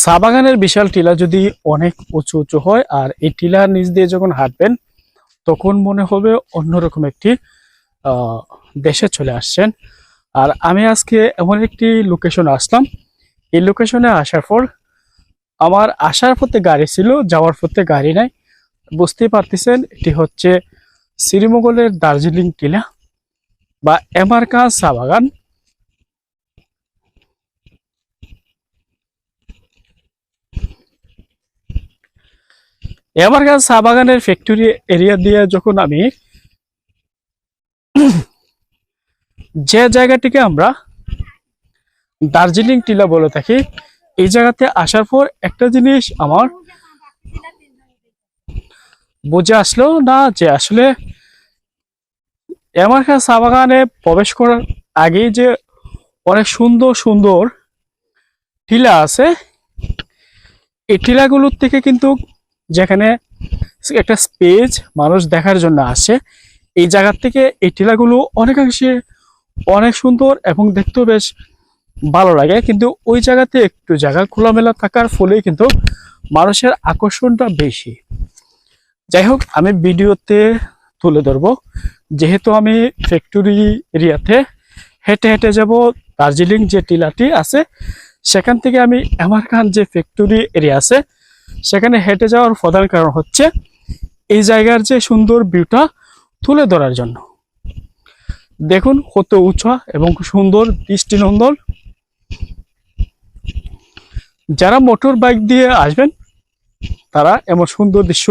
চা বাগানের বিশাল টিলা যদি অনেক উঁচু উঁচু হয় আর এই টিলার নিচ দিয়ে যখন হাঁটবেন তখন মনে হবে অন্যরকম একটি দেশে চলে আসছেন। আর আমি আজকে এমন একটি লোকেশনে আসলাম। এই লোকেশনে আসার পর আমার আসার পথে গাড়ি ছিল, যাওয়ার পথে গাড়ি নাই। বুঝতেই পারতেছেন এটি হচ্ছে শ্রীমঙ্গলের দার্জিলিং টিলা বা এমারকা চা বাগান। এমারকা চা বাগানের ফ্যাক্টরি এরিয়া দিয়ে যখন আমি যে জায়গাটিকে আমরা দার্জিলিং টিলা বলে থাকি, এই জায়গাতে আসার পর একটা জিনিস আমার বুঝে আসলো না যে আসলে এমারকা চা বাগানে প্রবেশ করার আগেই যে অনেক সুন্দর সুন্দর টিলা আছে। এই টিলাগুলোর থেকে কিন্তু যেখানে একটা স্পেস মানুষ দেখার জন্য আসে, এই জায়গার থেকে এই টিলাগুলো অনেকাংশে অনেক সুন্দর এবং দেখতেও বেশ ভালো লাগে। কিন্তু ওই জায়গাতে একটু জায়গা খোলামেলা থাকার ফলে কিন্তু মানুষের আকর্ষণটা বেশি। যাই হোক, আমি ভিডিওতে তুলে ধরবো, যেহেতু আমি ফ্যাক্টরি এরিয়াতে হেঁটে হেঁটে যাব দার্জিলিং যে টিলাটি আছে সেখান থেকে আমি এমারকান যে ফ্যাক্টরি এরিয়া আছে সেখানে হেঁটে যাওয়ার প্রধান কারণ হচ্ছে এই জায়গার যে সুন্দর ভিউটা তুলে ধরার জন্য। দেখুন কত উঁচা এবং সুন্দর দৃষ্টিনন্দন। যারা মোটর বাইক দিয়ে আসবেন তারা এমন সুন্দর দৃশ্য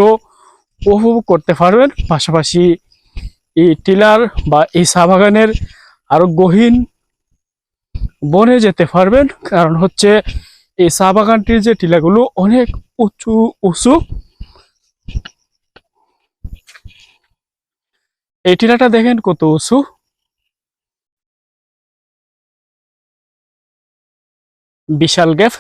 উপভোগ করতে পারবেন। পাশাপাশি এই টিলার বা এই চা বাগানের আরো গহীন বনে যেতে পারবেন, কারণ হচ্ছে এই চা বাগানটির যে টিলাগুলো অনেক উঁচু উঁচু। এই টিলাটা দেখেন কত উঁচু। বিশাল গ্যাপ।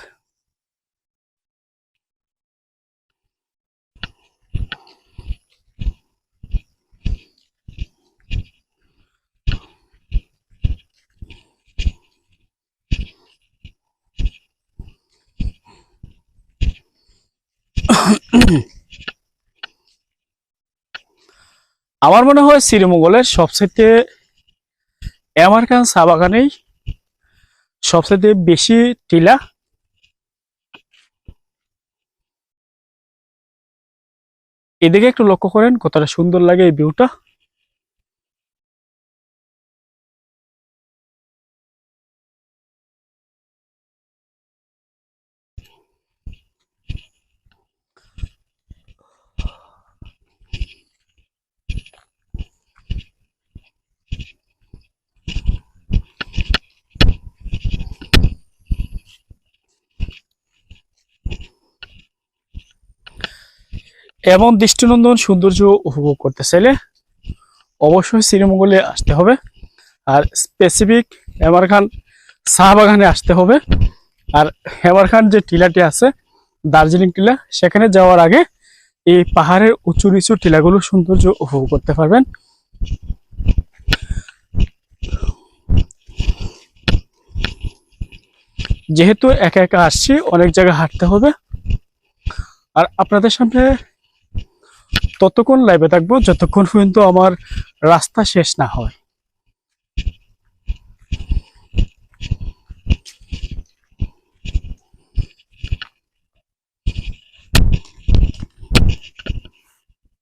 আমার মনে হয় শ্রীমঙ্গলের সবচেয়ে এমারকান চা বাগানেই সবচেয়ে বেশি টিলা। এদিকে একটু লক্ষ্য করেন কতটা সুন্দর লাগে এই ভিউটা। এমন দৃষ্টিনন্দন সৌন্দর্য উপভোগ করতে চাইলে অবশ্যই শ্রীমঙ্গলে আসতে হবে, আর স্পেসিফিক এমারখান চা বাগানে আসতে হবে। আর এমারখান যে টিলাটি আছে দার্জিলিং টিলা, সেখানে যাওয়ার আগে এই পাহাড়ের উঁচু নিচু টিলাগুলোর সৌন্দর্য উপভোগ করতে পারবেন। যেহেতু একা একা আসছি অনেক জায়গায় হাঁটতে হবে, আর আপনাদের সামনে ততক্ষণ লাইভে থাকবো যতক্ষণ পর্যন্ত আমার রাস্তা শেষ না হয়।